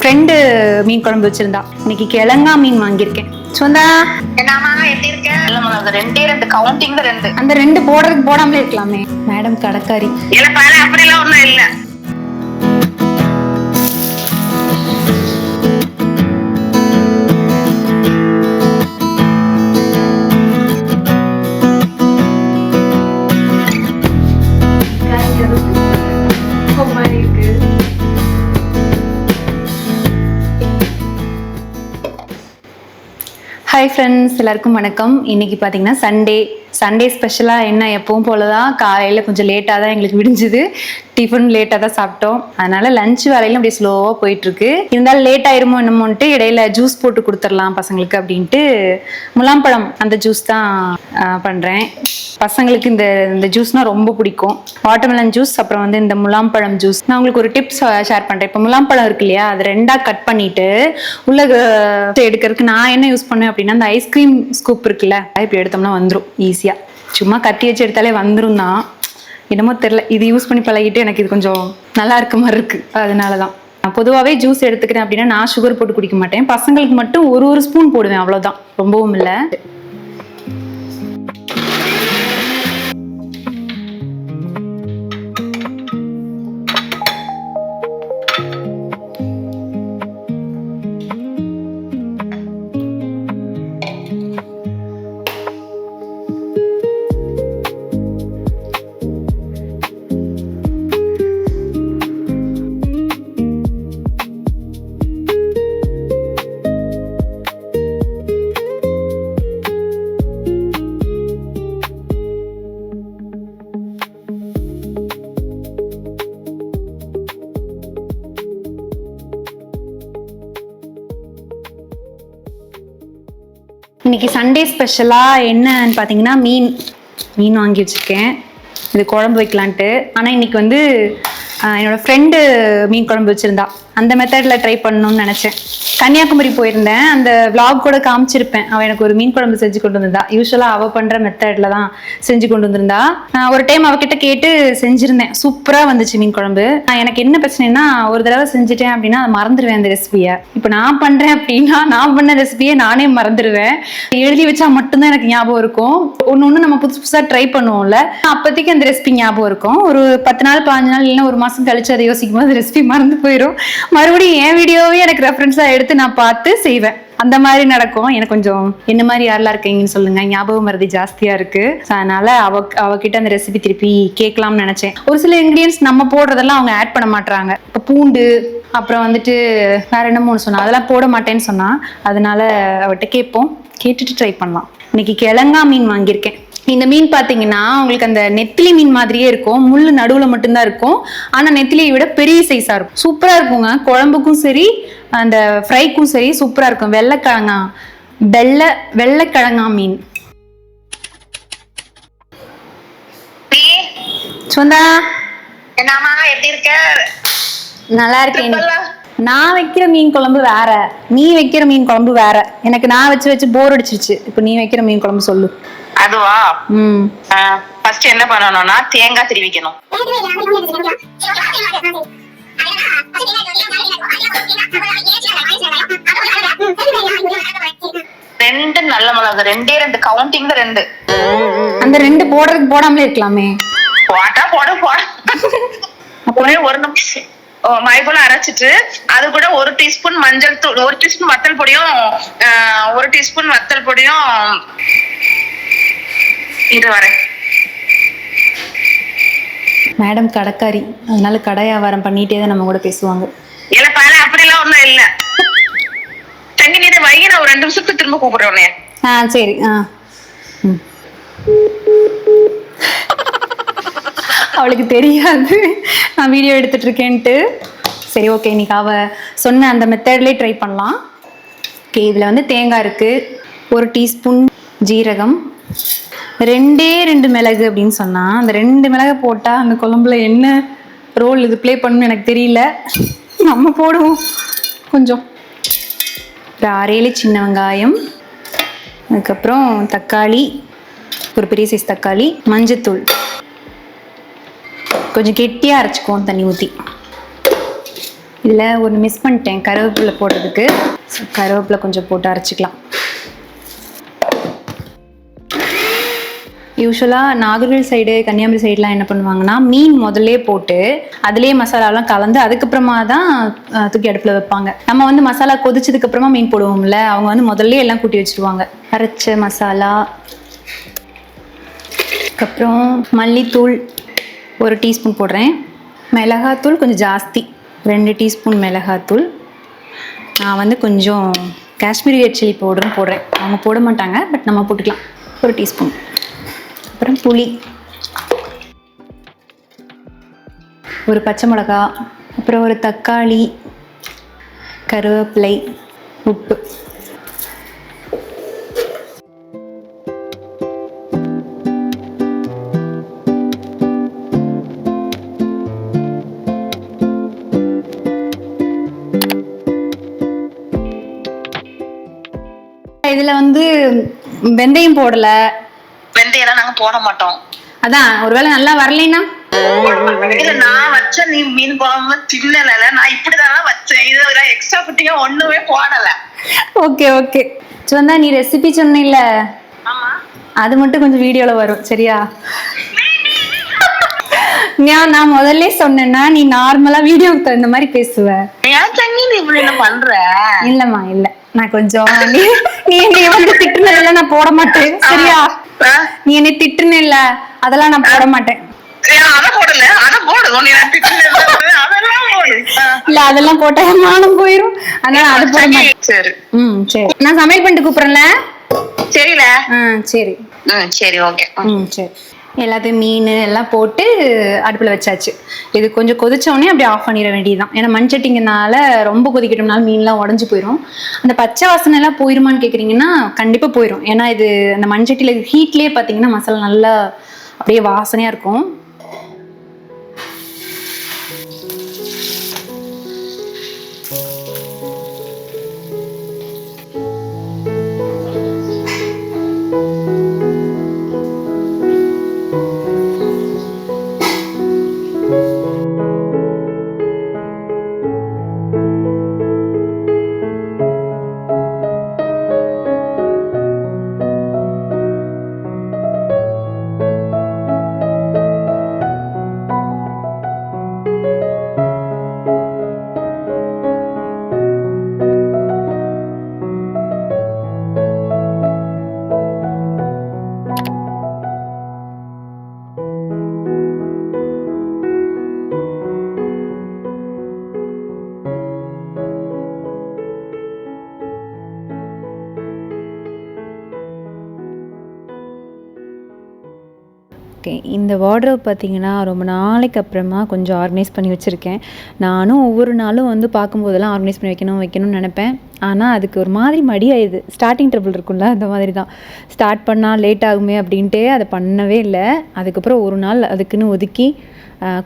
Friend மீன் குழம்பு வச்சிருந்தா. இன்னைக்கு கிழங்கா மீன் வாங்கியிருக்கேன். சொந்தா என்னமா எப்படி இருக்க? இல்ல ரெண்டு கவுண்டிங் ரெண்டு. அந்த ரெண்டு போடுறதுக்கு போடாமலே இருக்கலாமே. மேடம் கடைக்காரி. இல்ல பாரு அப்படிலாம் ஒண்ணும் இல்ல. ஹாய் ஃப்ரெண்ட்ஸ், எல்லாருக்கும் வணக்கம். இன்னைக்கு பார்த்தீங்கன்னா சண்டே ஸ்பெஷலாக என்ன எப்பவும் போல தான். காலையில் கொஞ்சம் லேட்டாக தான் எங்களுக்கு விடிஞ்சுது. டிஃபன் லேட்டாக தான் சாப்பிட்டோம். அதனால லஞ்ச் வேலையிலும் அப்படியே ஸ்லோவாக போயிட்டுருக்கு. இருந்தாலும் லேட் ஆயிருமோ என்னமோன்ட்டு இடையில ஜூஸ் போட்டு கொடுத்துடலாம் பசங்களுக்கு அப்படின்ட்டு முலாம்பழம் அந்த ஜூஸ் தான் பண்ணுறேன். பசங்களுக்கு இந்த ஜூஸ்னால் ரொம்ப பிடிக்கும். வாட்டர்மெலன் ஜூஸ், அப்புறம் வந்து இந்த முலாம்பழம் ஜூஸ். நான் உங்களுக்கு ஒரு டிப்ஸ் ஷேர் பண்ணுறேன். இப்போ முலாம்பழம் இருக்கு இல்லையா, அது ரெண்டாக கட் பண்ணிட்டு உள்ள எடுக்கிறதுக்கு நான் என்ன யூஸ் பண்ணேன் அப்படின்னா, அந்த ஐஸ்கிரீம் ஸ்கூப் இருக்குல்ல, இப்படி எடுத்தோம்னா வந்துடும் ஈஸியாக. சும்மா கத்தி வச்சு எடுத்தாலே வந்துடும் தான். என்னமோ தெரில, இது யூஸ் பண்ணி பழகிட்டு எனக்கு இது கொஞ்சம் நல்லா இருக்க மாதிரி இருக்கு. அதனால தான் நான் பொதுவாகவே ஜூஸ் எடுத்துக்கிறேன் அப்படின்னா நான் சுகர் போட்டு குடிக்க மாட்டேன். பசங்களுக்கு மட்டும் ஒரு ஸ்பூன் போடுவேன், அவ்வளோதான், ரொம்பவும் இல்லை. இன்னைக்கு சண்டே ஸ்பெஷலாக என்னன்னு பார்த்தீங்கன்னா மீன் வாங்கி வச்சுருக்கேன். இது குழம்பு வைக்கலான்ட்டு. ஆனால் இன்னைக்கு வந்து என்னோட ஃப்ரெண்டு மீன் குழம்பு வச்சுருந்தா. அந்த மெத்தடில் ட்ரை பண்ணணும்னு நினச்சேன். கன்னியாகுமரி போயிருந்தேன், அந்த விளாக் கூட காமிச்சிருப்பேன். அவள் எனக்கு ஒரு மீன் குழம்பு செஞ்சு கொண்டு வந்திருந்தா. யூஸ்வலாக அவள் பண்ணுற மெத்தடில் தான் செஞ்சு கொண்டு வந்திருந்தா. ஒரு டைம் அவகிட்ட கேட்டு செஞ்சுருந்தேன். சூப்பராக வந்துச்சு மீன் குழம்பு. எனக்கு என்ன பிரச்சனைனா, ஒரு தடவை செஞ்சுட்டேன் அப்படின்னா அதை மறந்துடுவேன் அந்த ரெசிபியை. இப்போ நான் பண்ணுறேன் அப்படின்னா நான் பண்ண ரெசிபியை நானே மறந்துடுவேன். எழுதி வச்சா மட்டும்தான் எனக்கு ஞாபகம் இருக்கும். ஒன்று நம்ம புதுசாக ட்ரை பண்ணுவோம்ல, அப்போதைக்கு அந்த ரெசிபி ஞாபகம் இருக்கும். ஒரு 10 நாள் 15 நாள் இல்லைன்னா ஒரு மாதம் கழிச்சு அதை யோசிக்கும் போது ரெசிபி மறந்து போயிடும். மறுபடியும் என் வீடியோவே எனக்கு ரெஃபரன்ஸா எடுத்து நான் பார்த்து செய்வேன். அந்த மாதிரி நடக்கும். எனக்கு கொஞ்சம் என்ன மாதிரி யாரெல்லாம் இருக்கீங்கன்னு சொல்லுங்க, ஞாபகம் மறதி ஜாஸ்தியா இருக்கு. அதனால அவகிட்ட அந்த ரெசிபி திருப்பி கேட்கலாம்னு நினைச்சேன். ஒரு சில இன்கிரியன்ஸ் நம்ம போடுறதெல்லாம் அவங்க ஆட் பண்ண மாட்டாங்க. இப்போ பூண்டு, அப்புறம் வந்துட்டு வேற என்னமோ சொன்னா, அதெல்லாம் போட மாட்டேன்னு சொன்னா. அதனால அவட்ட கேட்போம், கேட்டுட்டு ட்ரை பண்ணலாம். இன்னைக்கு கிழங்கா மீன் வாங்கியிருக்கேன். இந்த மீன் பார்த்தீங்கன்னா உங்களுக்கு அந்த நெத்திலி மீன் மாதிரியே இருக்கும். முள்ளு நடுவில் மட்டும்தான் இருக்கும். ஆனால் நெத்திலியை விட பெரிய சைஸாக இருக்கும். சூப்பராக இருக்குங்க. குழம்புக்கும் சரி, அந்த ஃப்ரைக்கும் சரி சூப்பராக இருக்கும். வெள்ளைக்கிழங்கா மீன். சொந்தா என்னமா எப்படி இருக்க? நல்லா இருக்கேன். நான் வைக்கிற மீன் குழம்பு வேற, நீ வைக்கிற மீன் குழம்பு வேற. எனக்கு நான் வச்சு போர் அடிச்சிருச்சு. இப்போ நீ வைக்கிற மீன் குழம்பு சொல்லு. அதுவா? ஃபர்ஸ்ட் என்ன பண்ணணும்னா தேங்காய் திருவிக்கணும். ரெண்டு நல்ல மிளகு, ரெண்டு கவுண்டிங் ரெண்டு. அந்த ரெண்டு போடுறதுக்கு போடாமலே இருக்கலாமே. போடு ஒரே ஒரு நிமிஷம் மைபோல அரைச்சிட்டு அது கூட 1 டீஸ்பூன் மஞ்சள் தூள், 1 டீஸ்பூன் வத்தல் பொடியும் 1 டீஸ்பூன் வத்தல் பொடியும் இது வரேன். மேடம் கடைக்காரி, அதனால கடை வியாபாரம் பண்ணிட்டே தான் நம்ம கூட பேசுவாங்க. இல்ல பாரு அப்படிலாம் ஒண்ணும் இல்ல. தங்கி நீ இதை வைங்க, நான் ஒரு 2 நிமிஷத்துக்கு திரும்ப கூப்பிடுறேன். சரி. அவளுக்கு தெரியாது நான் வீடியோ எடுத்துட்டு இருக்கேன்ட்டு. சரி, ஓகே, இன்னைக்கு அவ சொன்ன அந்த மெத்தட்லேயே ட்ரை பண்ணலாம். ஓகே, இதில் வந்து தேங்காய் இருக்கு, 1 டீஸ்பூன் ஜீரகம், 2 மிளகு அப்படின்னு சொன்னா. அந்த 2 மிளகை போட்டால் அந்த குழம்புல என்ன ரோல் இது ப்ளே பண்ணணும்னு எனக்கு தெரியல. நம்ம போடுவோம் கொஞ்சம். ஒரு 6-7 சின்ன வெங்காயம், அதுக்கப்புறம் தக்காளி, ஒரு பெரிய சைஸ் தக்காளி, மஞ்சத்தூள், கொஞ்சம் கெட்டியாக அரைச்சிக்குவோம் தண்ணி ஊற்றி. இல்லை ஒன்று மிஸ் பண்ணிட்டேன் கருவேப்பிலை போடுறதுக்கு. ஸோ கருவேப்பிலை கொஞ்சம் போட்டு அரைச்சிக்கலாம். யூஸ்வலாக நாகர்கோவில் சைடு கன்னியாகுமரி சைட்லாம் என்ன பண்ணுவாங்கன்னா மீன் முதல்லே போட்டு அதுலேயே மசாலாலாம் கலந்து அதுக்கப்புறமா தான் தூக்கி அடுப்பில் வைப்பாங்க. நம்ம வந்து மசாலா கொதிச்சதுக்கப்புறமா மீன் போடுவோம்ல, அவங்க வந்து முதல்ல எல்லாம் கூட்டி வச்சுருவாங்க. அரைச்ச மசாலா, அதுக்கப்புறம் மல்லித்தூள் 1 டீஸ்பூன் போடுறேன். மிளகாத்தூள் கொஞ்சம் ஜாஸ்தி, 2 டீஸ்பூன் மிளகாத்தூள். நான் வந்து கொஞ்சம் காஷ்மீரி ரெட் சில்லி பவுடரும் போடுறேன். அவங்க போட மாட்டாங்க, பட் நம்ம போட்டுக்கலாம். 1 டீஸ்பூன். அப்புறம் புளி, 1 பச்சை மிளகா, அப்புறம் 1 தக்காளி, கருவேப்பிலை, உப்பு. இதில் வந்து வெந்தயம் போடலை. வெந்தயம் நாங்க போட மாட்டோம். அதான் ஒருவேளை நல்லா வரலைன்னா நான் வச்ச நீ மீன் குழம்பு தின்னல, நான் இப்படிதான் வச்சேன். இது எக்ஸ்ட்ரா குட்டியா ஒண்ணுமே போடல. Okay okay. சொன்னா நீ ரெசிபி சொன்ன, அது மட்டும் கொஞ்சம் வீடியோல வரும் சரியா? நான் முதல்ல சொன்னேன்னா நீ நார்மலா வீடியோக்கு தகுந்த மாதிரி பேசுவ. ஏன் தங்கி நீ இப்படி என்ன பண்ற? இல்லம்மா இல்ல, நான் கொஞ்சம் நீ என்னை வந்து திட்டுனதெல்லாம் நான் போட மாட்டேன் சரியா? நீ என்னை திட்டுன இல்ல, அதெல்லாம் நான் போட மாட்டேன். இல்ல அதெல்லாம் போட்டா மானம் போயிரும், அதனால அது போட மாட்டேன். சரி நான் சமையல் பண்ணிட்டு கூப்பிடுறேன்ல. சரில. சரி சரி ஓகே. சரி. எல்லாத்தையும் மீன் எல்லாம் போட்டு அடுப்பில் வச்சாச்சு. இது கொஞ்சம் கொதிச்சோடனே அப்படியே ஆஃப் பண்ணிட வேண்டியதுதான். ஏன்னா மண்சட்டிங்கனால ரொம்ப கொதிக்கட்டும்னால மீன்லாம் உடஞ்சி போயிடும். அந்த பச்சை வாசனை எல்லாம் போயிருமான்னு கேட்குறீங்கன்னா கண்டிப்பாக போயிடும். ஏன்னா இது அந்த மண்சட்டியில் ஹீட்லேயே பார்த்தீங்கன்னா மசாலா நல்லா அப்படியே வாசனையாக இருக்கும். ஓகே, இந்த வார்ட்ரோப் பார்த்தீங்கன்னா ரொம்ப நாளைக்கு அப்புறமா கொஞ்சம் ஆர்கனைஸ் பண்ணி வச்சுருக்கேன். நானும் ஒவ்வொரு நாளும் வந்து பார்க்கும்போதெல்லாம் ஆர்கனைஸ் பண்ணி வைக்கணும்னு நினப்பேன். ஆனால் அதுக்கு ஒரு மாதிரி மடி ஆயிடுது. ஸ்டார்டிங் ட்ரபிள் இருக்கும்ல, அந்த மாதிரி தான். ஸ்டார்ட் பண்ணால் லேட் ஆகுமே அப்படின்ட்டே அதை பண்ணவே இல்லை. அதுக்கப்புறம் ஒரு நாள் அதுக்குன்னு ஒதுக்கி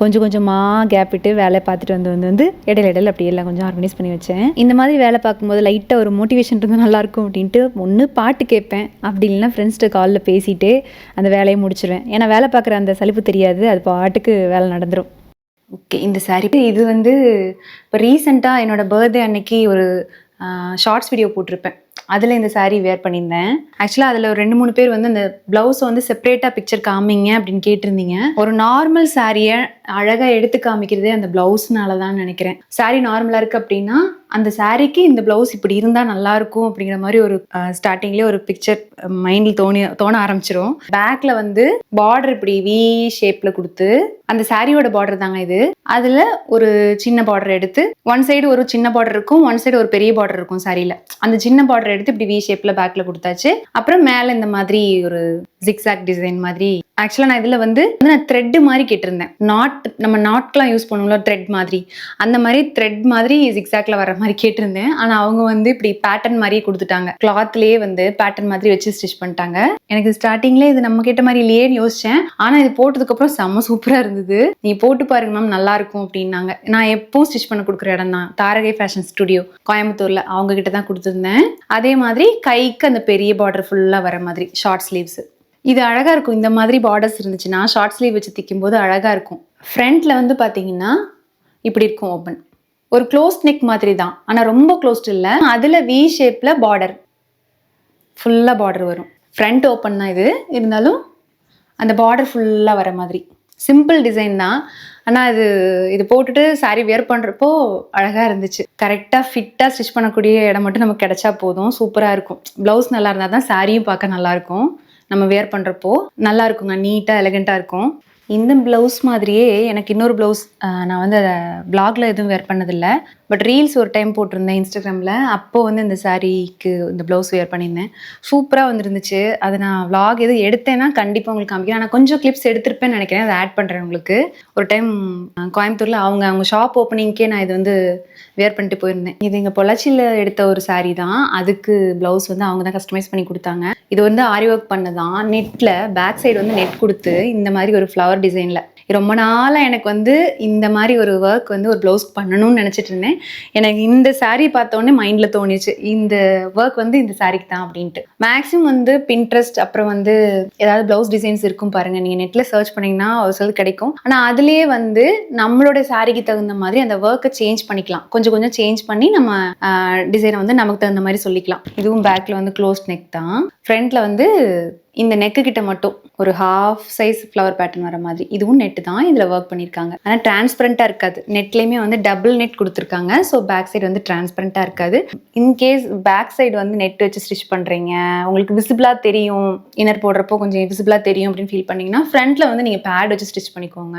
கொஞ்சம் கொஞ்சமாக கேப் விட்டு வேலை பார்த்துட்டு வந்து இடையில அப்படி எல்லாம் கொஞ்சம் ஆர்கனைஸ் பண்ணி வச்சேன். இந்த மாதிரி வேலை பார்க்கும்போது லைட்டாக ஒரு மோட்டிவேஷன் இருந்தால் நல்லாயிருக்கும் அப்படின்ட்டு ஒன்று பாட்டு கேட்பேன், அப்படி இல்லைன்னா ஃப்ரெண்ட்ஸ்கிட்ட காலில் பேசிட்டு அந்த வேலையை முடிச்சிடுவேன். ஏன்னா வேலை பார்க்குற அந்த சலிப்பு தெரியாது, அது பாட்டுக்கு வேலை நடந்துடும். ஓகே, இந்த சாரீ இது வந்து இப்போ ரீசெண்டாக என்னோடய பர்த்டே அன்னைக்கு ஒரு ஷார்ட்ஸ் வீடியோ போட்டிருப்பேன். அதில் இந்த சாரீ வேர் பண்ணியிருந்தேன். ஆக்சுவலாக அதில் ஒரு 2-3 பேர் வந்து அந்த ப்ளவுஸை வந்து செப்பரேட்டாக பிக்சர் காமிங்க அப்படின்னு கேட்டிருந்தீங்க. ஒரு நார்மல் சாரியை அழகாக எடுத்து காமிக்கிறதே அந்த ப்ளவுஸ்னால தான் நினைக்கிறேன். சாரீ நார்மலாக இருக்குது அப்படின்னா அந்த சாரீக்கு இந்த ப்ளவுஸ் இப்படி இருந்தால் நல்லாயிருக்கும் அப்படிங்கிற மாதிரி ஒரு ஸ்டார்டிங்லேயே ஒரு பிக்சர் மைண்டில் தோண ஆரம்பிச்சிடும். பேக்கில் வந்து பார்டர் இப்படி வி ஷேப்பில் கொடுத்து, அந்த சாரியோட பார்டர் தாங்க இது. அதில் ஒரு சின்ன பார்டர் எடுத்து, ஒன் சைடு ஒரு சின்ன பார்டர் இருக்கும், ஒன் சைடு ஒரு பெரிய பார்டர் இருக்கும் சாரியில். அந்த சின்ன பார்டர் எடுத்து இப்படி வி ஷேப்பில் பேக்கில் கொடுத்தாச்சு. அப்புறம் மேலே இந்த மாதிரி ஒரு ஜிக்ஸாக் டிசைன் மாதிரி. ஆக்சுவலாக நான் இதில் வந்து நான் த்ரெட்டு மாதிரி கேட்டிருந்தேன். நம்ம நாட்கெலாம் யூஸ் பண்ணுவோம்ல த்ரெட் மாதிரி, அந்த மாதிரி த்ரெட் மாதிரி ஜிக்ஸாக்ல வர மாதிரி கேட்டிருந்தேன். ஆனால் அவங்க வந்து இப்படி பேட்டர்ன் மாதிரியே கொடுத்துட்டாங்க. கிளாத்லேயே வந்து பேட்டர்ன் மாதிரி வச்சு ஸ்டிச் பண்ணிட்டாங்க. எனக்கு ஸ்டார்டிங்ல இது நம்ம கேட்ட மாதிரி இல்லையேன்னு யோசிச்சேன். ஆனால் இது போட்டதுக்கப்புறம் செம்ம சூப்பராக இருந்தது. நீ போட்டு பாருங்க மேம், நல்லா இருக்கும் அப்படின்னாங்க. நான் எப்பவும் ஸ்டிச் பண்ண கொடுக்குற இடம் தான் தாரகை ஃபேஷன் ஸ்டுடியோ கோயம்புத்தூர்ல, அவங்க கிட்ட தான் கொடுத்துருந்தேன். அதே மாதிரி கைக்கு அந்த பெரிய பார்டர் ஃபுல்லாக வர மாதிரி ஷார்ட் ஸ்லீவ்ஸ். இது அழகாக இருக்கும். இந்த மாதிரி பார்டர்ஸ் இருந்துச்சுன்னா ஷார்ட் ஸ்லீவ் வச்சு தைக்கும் போது அழகாக இருக்கும். ஃப்ரண்ட்டில் வந்து பார்த்தீங்கன்னா இப்படி இருக்கும் ஓப்பன். ஒரு க்ளோஸ்ட் நெக் மாதிரி தான், ஆனால் ரொம்ப க்ளோஸ்ட் இல்லை. அதில் வி ஷேப்பில் பார்டர், ஃபுல்லாக பார்டர் வரும். ஃப்ரண்ட் ஓப்பன் தான் இது, இருந்தாலும் அந்த பார்டர் ஃபுல்லாக வர மாதிரி சிம்பிள் டிசைன் தான். ஆனால் இது போட்டுட்டு சாரீ வியர் பண்ணுறப்போ அழகாக இருந்துச்சு. கரெக்டாக ஃபிட்டாக ஸ்டிச் பண்ணக்கூடிய இடம் மட்டும் நமக்கு கிடைச்சா போதும், சூப்பராக இருக்கும். ப்ளவுஸ் நல்லா இருந்தால் தான் சாரியும் பார்க்க நல்லாயிருக்கும். நம்ம வியர் பண்ணுறப்போ நல்லா இருக்குங்க, நீட்டாக எலகெண்ட்டாக இருக்கும். இந்த ப்ளவுஸ் மாதிரியே எனக்கு இன்னொரு ப்ளவுஸ், நான் வந்து அதை வ்ளாகில் எதுவும் வேர் பண்ணதில்லை, பட் ரீல்ஸ் ஒரு டைம் போட்டிருந்தேன் இன்ஸ்டாகிராமில். அப்போது வந்து இந்த சாரீக்கு இந்த ப்ளவுஸ் வேர் பண்ணியிருந்தேன், சூப்பராக வந்துருந்துச்சு. அதை நான் வ்ளாக் எதுவும் எடுத்தேன்னா கண்டிப்பாக உங்களுக்கு காமிக்கிறேன். நான் கொஞ்சம் கிளிப்ஸ் எடுத்திருப்பேன்னு நினைக்கிறேன், அதை ஆட் பண்ணுறேன் உங்களுக்கு. ஒரு டைம் கோயம்புத்தூரில் அவங்க ஷாப் ஓப்பனிங்க்கே நான் இது வந்து வேர் பண்ணிட்டு போயிருந்தேன். இது இங்கே பொள்ளாச்சியில் எடுத்த ஒரு சாரீ தான், அதுக்கு ப்ளவுஸ் வந்து அவங்க தான் கஸ்டமைஸ் பண்ணி கொடுத்தாங்க. இது வந்து ஆரி ஒர்க் பண்ணதான், நெட்டில் பேக் சைடு வந்து நெட் கொடுத்து இந்த மாதிரி ஒரு ஃப்ளவர் டிசைனில். ரொம்ப நாளாக எனக்கு வந்து இந்த மாதிரி ஒரு ஒர்க் வந்து ஒரு ப்ளவுஸ் பண்ணணும்னு நினச்சிட்டு இருந்தேன். எனக்கு இந்த சாரீ பார்த்தோன்னே மைண்டில் தோணிச்சு, இந்த ஒர்க் வந்து இந்த சாரீக்கு தான் அப்படின்ட்டு. மேக்ஸிமம் வந்து பின்ட்ரெஸ்ட் அப்புறம் வந்து ஏதாவது ப்ளவுஸ் டிசைன்ஸ் இருக்கும் பாருங்கள், நீங்கள் நெட்டில் சர்ச் பண்ணிங்கன்னா ஒரு சில கிடைக்கும். ஆனால் அதுலேயே வந்து நம்மளோட சாரீக்கு தகுந்த மாதிரி அந்த ஒர்க்கை சேஞ்ச் பண்ணிக்கலாம், கொஞ்சம் கொஞ்சம் சேஞ்ச் பண்ணி நம்ம டிசைனை வந்து நமக்கு தகுந்த மாதிரி சொல்லிக்கலாம். இதுவும் பேக்கில் வந்து க்ளோஸ்ட் நெக் தான், ஃப்ரண்ட்டில் வந்து இந்த நெக்கு கிட்ட மட்டும் ஒரு ஹாஃப் சைஸ் ஃப்ளவர் பேட்டர்ன் வர மாதிரி இதுவும் நெட்டு தான் இதில் ஒர்க் பண்ணியிருக்காங்க. ஆனால் டிரான்ஸ்பரண்ட்டாக இருக்காது, நெட்லேயுமே வந்து டபுள் நெட் கொடுத்துருக்காங்க. ஸோ பேக் சைடு வந்து டிரான்ஸ்பரண்ட்டாக இருக்காது. இன்கேஸ் பேக் சைடு வந்து நெட் வச்சு ஸ்டிச் பண்ணுறீங்க, உங்களுக்கு விசிபிளாக தெரியும், இன்னர் போடுறப்போ கொஞ்சம் விசிபிளாக தெரியும் அப்படின்னு ஃபீல் பண்ணிங்கன்னா ஃப்ரண்ட்டில் வந்து நீங்கள் பேட் வச்சு ஸ்டிச் பண்ணிக்கோங்க.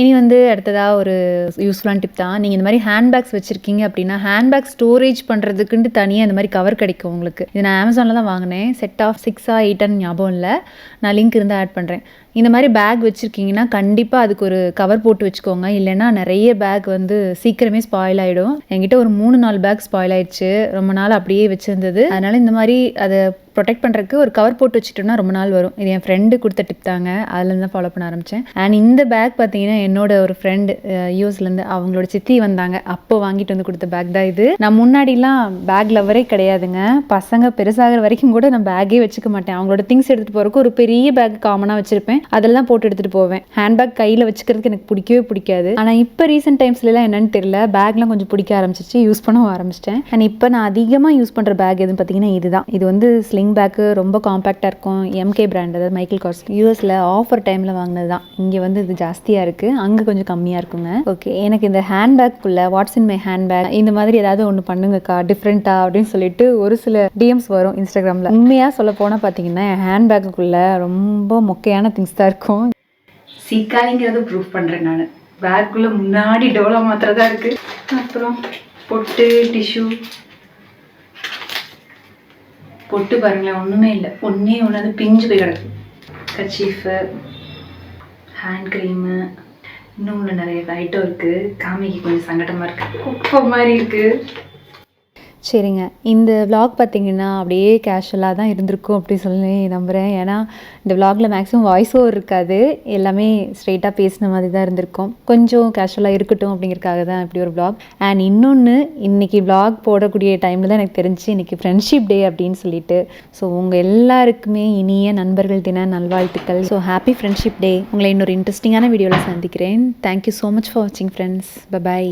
இனி வந்து அடுத்ததாக ஒரு யூஸ்ஃபுல்லான டிப் தான். நீங்கள் இந்த மாதிரி ஹேண்ட்பேக்ஸ் வச்சுருக்கீங்க அப்படின்னா, ஹேண்ட்பேக் ஸ்டோரேஜ் பண்ணுறதுக்குன்ட்டு தனியாக இந்த மாதிரி கவர் கிடைக்கும் உங்களுக்கு. இது நான் அமேசானில் தான் வாங்கினேன், செட் ஆஃப் 6 or 8 ஞாபகம் இல்லை, நான் லிங்க் இருந்தால் ஆட் பண்ணுறேன். இந்த மாதிரி பேக் வச்சுருக்கீங்கன்னா கண்டிப்பாக அதுக்கு ஒரு கவர் போட்டு வச்சுக்கோங்க, இல்லைன்னா நிறைய பேக் வந்து சீக்கிரமே ஸ்பாயில் ஆகிடும். என்கிட்ட ஒரு 3-4 பேக் ஸ்பாயில் ஆகிடுச்சு, ரொம்ப நாள் அப்படியே வச்சுருந்தது. அதனால் இந்த மாதிரி அதை ப்ரொடெக்ட் பண்ணுறதுக்கு ஒரு கவர் போட்டு வச்சுட்டோம்னா ரொம்ப நாள் வரும். இது என் ஃப்ரெண்டு கொடுத்த டிப் தாங்க, அதுலேருந்து தான் ஃபாலோ பண்ண ஆரம்பித்தேன். அண்ட் இந்த பேக் பார்த்தீங்கன்னா என்னோட ஒரு ஃப்ரெண்டு யூஎஸ்லேருந்து அவங்களோட சித்தி வந்தாங்க, அப்போ வாங்கிட்டு வந்து கொடுத்த பேக் தான் இது. நான் முன்னாடிலாம் பேக் லவரே கிடையாதுங்க, பசங்க பெருசாகிற வரைக்கும் கூட நான் பேக்கே வச்சுக்க மாட்டேன். அவங்களோட திங்ஸ் எடுத்துகிட்டு போகிறதுக்கு ஒரு பெரிய பேக் காமனாக வச்சுருப்பேன், அதெல்லாம் போட்டு எடுத்துகிட்டு போவேன். ஹேண்ட்பேக் கையில் வச்சுக்கிறதுக்கு எனக்கு பிடிக்கவே பிடிக்காது. ஆனால் இப்போ ரீசெண்ட் டைம்ஸ்லாம் என்னன்னு தெரியல, பேக்லாம் கொஞ்சம் பிடிக்க ஆரம்பிச்சிச்சு, யூஸ் பண்ண ஆரம்பிச்சிட்டேன். அண்ட் இப்போ நான் அதிகமாக யூஸ் பண்ணுற பேக் எதுன்னு பார்த்தீங்கன்னா இதுதான். இது வந்து ஸ்லிங் பேக்கு, ரொம்ப காம்பேக்டாக இருக்கும். எம்கே பிராண்ட், அதாவது மைக்கேல் கார்ஸ், யூஎஸில் ஆஃபர் டைமில் வாங்கினது தான். இங்கே வந்து இது ஜாஸ்தியாக இருக்குது, அங்கே கொஞ்சம் கம்மியாக இருக்குங்க. ஓகே, எனக்கு இந்த ஹேண்ட்பேக்குள்ளே வாட்ஸ் இன் மை ஹேண்ட்பேக் இந்த மாதிரி ஏதாவது ஒன்று பண்ணுங்கக்கா டிஃப்ரெண்ட்டாக அப்படின்னு சொல்லிட்டு ஒரு சில டிஎம்ஸ் வரும் இன்ஸ்டாகிராமில். உண்மையாக சொல்ல போனால் பார்த்தீங்கன்னா என் ஹேண்ட்பேக்குள்ளே ரொம்ப மொக்கையான திங்ஸ் தான் இருக்கும். சீக்காலிங்கிறது ப்ரூஃப் பண்ணுறேன் நான். பேக்குள்ளே முன்னாடி டோலா மாத்திரம் தான் இருக்குது, அப்புறம் பொட்டு, டிஷ்யூ. பொட்டு பாருங்களேன், ஒன்றுமே இல்லை, ஒன்றே ஒன்று பிஞ்சு போய் கிடக்கு. கர்ச்சீஃபு, ஹேண்ட் க்ரீமு, இன்னும் நிறைய ஐட்டம் இருக்குது. காமிக்கு கொஞ்சம் சங்கடமாக இருக்குது, குப்பை மாதிரி இருக்குது. சரிங்க, இந்த விலாக் பார்த்திங்கன்னா அப்படியே கேஷுவலாக தான் இருந்திருக்கும் அப்படி சொல்லி நம்புகிறேன். ஏன்னா இந்த விலாகில் மேக்ஸிமம் வாய்ஸ் ஓவர் இருக்காது, எல்லாமே ஸ்ட்ரெயிட்டாக பேசின மாதிரி தான் இருந்திருக்கும். கொஞ்சம் கேஷுவலாக இருக்கட்டும் அப்படிங்கிறதுக்காக தான் இப்படி ஒரு விலாக். அண்ட் இன்னொன்று, இன்றைக்கி விலாக் போடக்கூடிய டைமில் தான் எனக்கு தெரிஞ்சு இன்றைக்கி ஃப்ரெண்ட்ஷிப் டே அப்படின்னு சொல்லிட்டு. ஸோ உங்கள் எல்லாருக்குமே இனிய நண்பர்கள் தின நல்வாழ்த்துக்கள். So happy friendship day. உங்களை இன்னொரு இன்ட்ரெஸ்டிங்கான வீடியோவில் சந்திக்கிறேன். தேங்க்யூ ஸோ மச் ஃபார் வாட்சிங் ஃப்ரெண்ட்ஸ். பை.